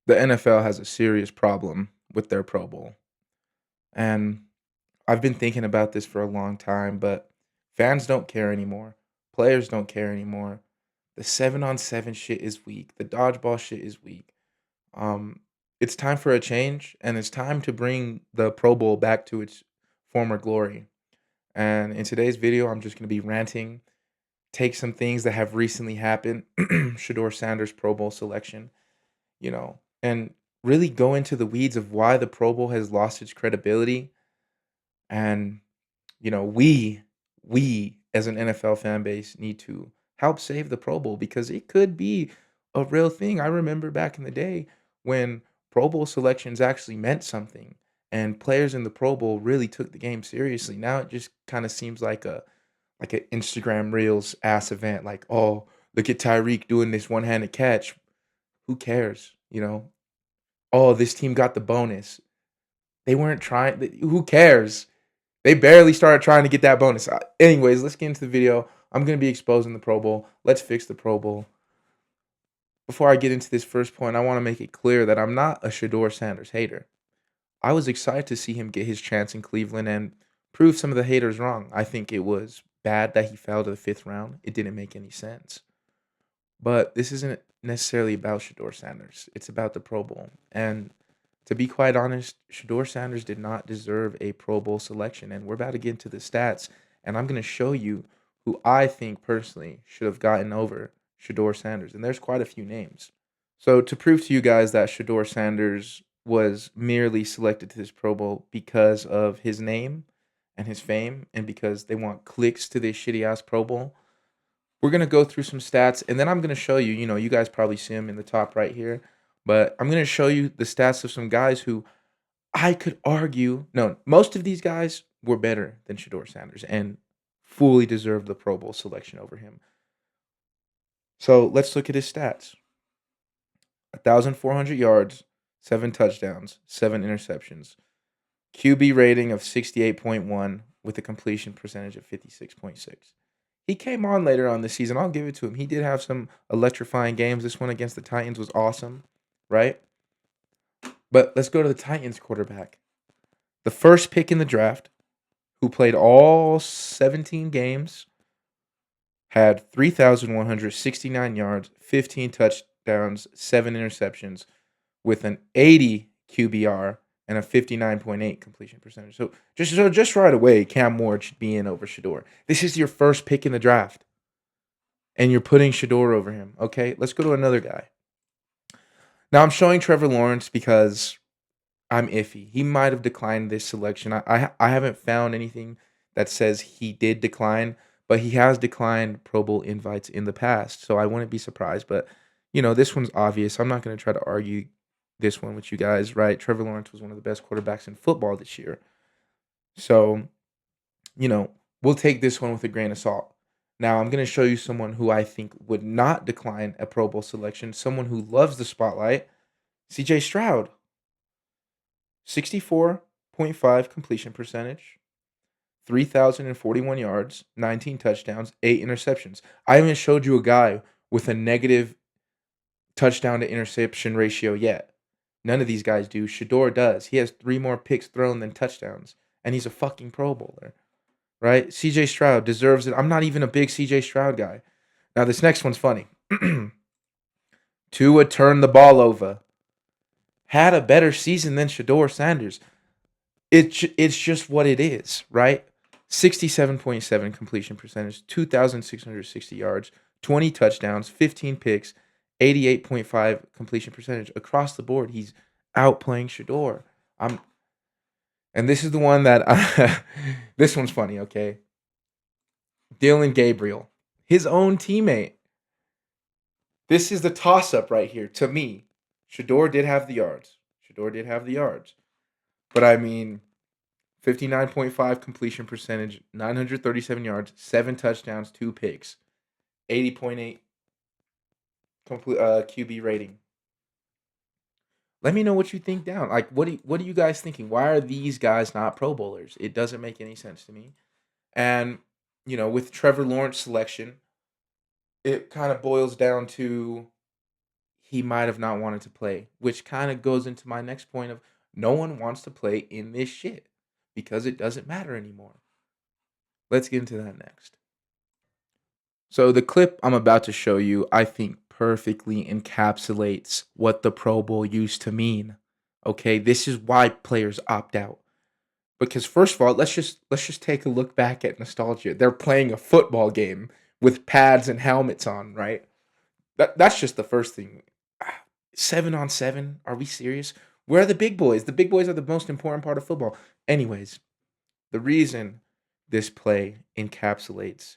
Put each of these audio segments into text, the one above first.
The NFL has a serious problem with their Pro Bowl. And I've been thinking about this for a long time, but fans don't care anymore. Players don't care anymore. The 7-on-7 shit is weak. The dodgeball shit is weak. Um, it's time for a change, and it's time to bring the Pro Bowl back to its former glory. And in today's video, I'm just going to be ranting, take some things that have recently happened, Shador Sanders' Pro Bowl selection, and really go into the weeds of why the Pro Bowl has lost its credibility. And, we as an NFL fan base need to help save the Pro Bowl because it could be a real thing. I remember back in the day when Pro Bowl selections actually meant something and players in the Pro Bowl really took the game seriously. Now it just kind of seems like an Instagram Reels ass event. Like, oh, look at Tyreek doing this one-handed catch. Who cares? Oh, this team got the bonus. They weren't trying. Who cares? They barely started trying to get that bonus. Anyways, let's get into the video. I'm going to be exposing the Pro Bowl. Let's fix the Pro Bowl. Before I get into this first point, I want to make it clear that I'm not a Shador Sanders hater. I was excited to see him get his chance in Cleveland and prove some of the haters wrong. I think it was bad that he fell to the fifth round. It didn't make any sense. But this isn't necessarily about Shador Sanders. It's about the Pro Bowl. And to be quite honest, Shador Sanders did not deserve a Pro Bowl selection. And we're about to get into the stats. And I'm going to show you who I think personally should have gotten over Shador Sanders. And there's quite a few names. So to prove to you guys that Shador Sanders was merely selected to this Pro Bowl because of his name and his fame and because they want clicks to this shitty ass Pro Bowl, we're gonna go through some stats, and then I'm gonna show you. You guys probably see them in the top right here, but I'm gonna show you the stats of some guys who I could argue. No, most of these guys were better than Shador Sanders and fully deserved the Pro Bowl selection over him. So let's look at his stats: 1,400 yards, 7 touchdowns, 7 interceptions, QB rating of 68.1 with a completion percentage of 56.6. He came on later on this season. I'll give it to him. He did have some electrifying games. This one against the Titans was awesome, right? But let's go to the Titans quarterback. The first pick in the draft, who played all 17 games, had 3,169 yards, 15 touchdowns, 7 interceptions, with an 80 QBR and a 59.8 completion percentage. So just right away, Cam Ward should be in over Shador. This is your first pick in the draft, and you're putting Shador over him. Okay, let's go to another guy. Now I'm showing Trevor Lawrence because I'm iffy. He might have declined this selection. I haven't found anything that says he did decline, but he has declined Pro Bowl invites in the past, so I wouldn't be surprised. But this one's obvious. I'm not going to try to argue this one with you guys, right? Trevor Lawrence was one of the best quarterbacks in football this year. So, we'll take this one with a grain of salt. Now, I'm going to show you someone who I think would not decline a Pro Bowl selection, someone who loves the spotlight, CJ Stroud. 64.5 completion percentage, 3,041 yards, 19 touchdowns, 8 interceptions. I haven't showed you a guy with a negative touchdown to interception ratio yet. None of these guys do. Shador does. He has 3 more picks thrown than touchdowns, and he's a fucking Pro Bowler, right? CJ Stroud deserves it. I'm not even a big CJ Stroud guy. Now, this next one's funny. Tua turned the ball over. Had a better season than Shador Sanders. It's just what it is, right? 67.7 completion percentage, 2,660 yards, 20 touchdowns, 15 picks, 88.5 completion percentage across the board. He's outplaying Shador. And this is the one that this one's funny. Okay, Dylan Gabriel, his own teammate. This is the toss-up right here to me. Shador did have the yards. But I mean, 59.5 completion percentage, 937 yards, 7 touchdowns, 2 picks, 80.8 QB rating. Let me know what you think down. Like, what are you guys thinking? Why are these guys not Pro Bowlers? It doesn't make any sense to me. And with Trevor Lawrence selection, it kind of boils down to he might have not wanted to play, which kind of goes into my next point of no one wants to play in this shit because it doesn't matter anymore. Let's get into that next. So the clip I'm about to show you, I think perfectly encapsulates what the Pro Bowl used to mean. Okay, this is why players opt out. Because first of all, let's just take a look back at nostalgia. They're playing a football game with pads and helmets on, right? That's just the first thing. 7-on-7? Are we serious? Where are the big boys? The big boys are the most important part of football. Anyways, the reason this play encapsulates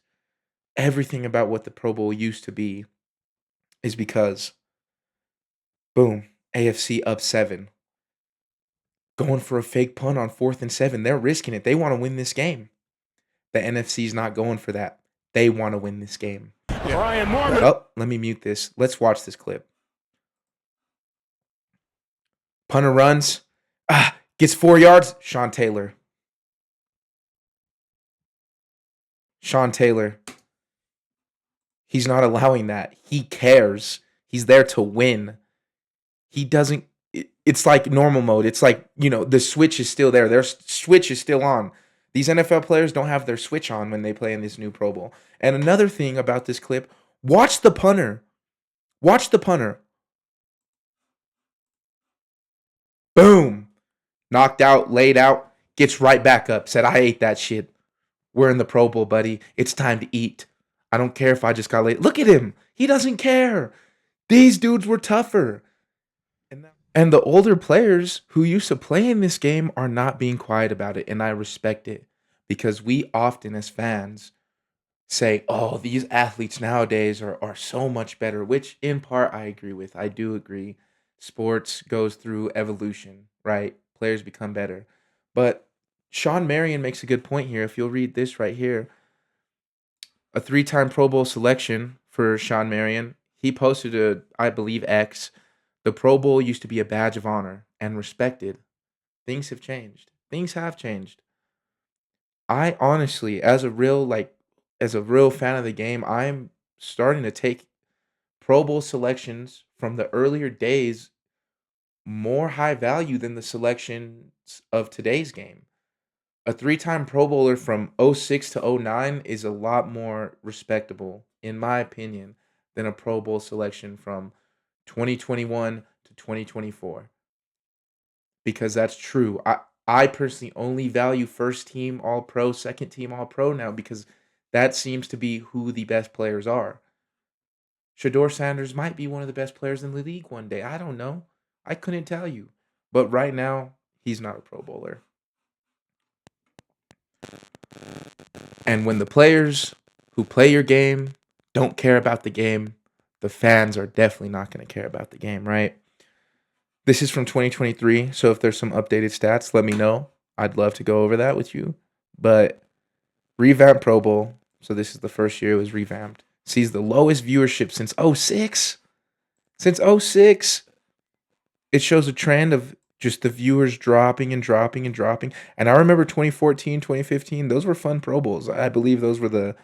everything about what the Pro Bowl used to be is because, boom, AFC up 7. Going for a fake punt on 4th and 7. They're risking it. They want to win this game. The NFC's not going for that. They want to win this game. Brian Morgan. Oh, let me mute this. Let's watch this clip. Punter runs. Gets 4 yards. Sean Taylor. He's not allowing that. He cares. He's there to win. He doesn't. It's like normal mode. It's like, the switch is still there. Their switch is still on. These NFL players don't have their switch on when they play in this new Pro Bowl. And another thing about this clip, watch the punter. Watch the punter. Boom. Knocked out, laid out, gets right back up. Said, I ate that shit. We're in the Pro Bowl, buddy. It's time to eat. I don't care if I just got late. Look at him. He doesn't care. These dudes were tougher. And the older players who used to play in this game are not being quiet about it, and I respect it because we often as fans say, oh, these athletes nowadays are so much better, which in part I agree with. I do agree. Sports goes through evolution, right? Players become better. But Sean Marion makes a good point here. If you'll read this right here, a 3-time Pro Bowl selection for Sean Marion. He posted I believe, X. The Pro Bowl used to be a badge of honor and respected. Things have changed. I honestly, as a real fan of the game, I'm starting to take Pro Bowl selections from the earlier days more high value than the selections of today's game. A 3-time Pro Bowler from '06 to '09 is a lot more respectable, in my opinion, than a Pro Bowl selection from 2021 to 2024. Because that's true. I personally only value first team All Pro, second team All Pro now because that seems to be who the best players are. Shador Sanders might be one of the best players in the league one day. I don't know. I couldn't tell you. But right now, he's not a Pro Bowler. And when the players who play your game don't care about the game, the fans are definitely not going to care about the game, right? This is from 2023, so if there's some updated stats, let me know. I'd love to go over that with you. But revamped Pro Bowl, so this is the first year it was revamped, sees the lowest viewership since '06. Since '06, it shows a trend of just the viewers dropping and dropping and dropping. And I remember 2014, 2015, those were fun Pro Bowls. I believe those were the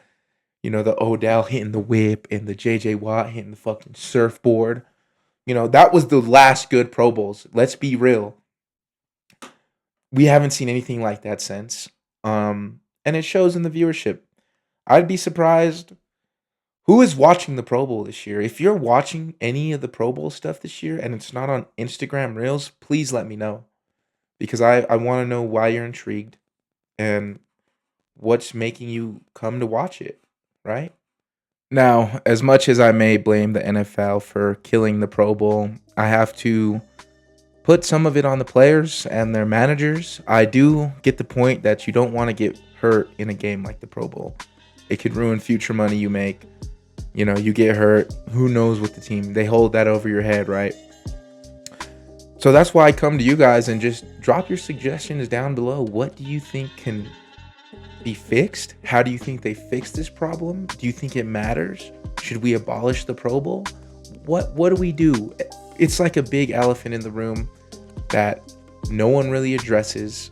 Odell hitting the whip and the J.J. Watt hitting the fucking surfboard. That was the last good Pro Bowls. Let's be real. We haven't seen anything like that since. And it shows in the viewership. I'd be surprised. Who is watching the Pro Bowl this year? If you're watching any of the Pro Bowl stuff this year and it's not on Instagram Reels, please let me know. Because I want to know why you're intrigued and what's making you come to watch it, right? Now, as much as I may blame the NFL for killing the Pro Bowl, I have to put some of it on the players and their managers. I do get the point that you don't want to get hurt in a game like the Pro Bowl. It could ruin future money you make. You get hurt. Who knows what the team, they hold that over your head, right? So that's why I come to you guys and just drop your suggestions down below. What do you think can be fixed? How do you think they fix this problem? Do you think it matters? Should we abolish the Pro Bowl? What do we do? It's like a big elephant in the room that no one really addresses.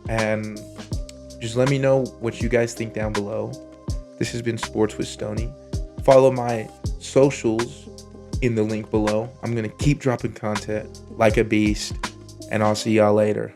And just let me know what you guys think down below. This has been Sports with Stoney. Follow my socials in the link below. I'm gonna keep dropping content like a beast, and I'll see y'all later.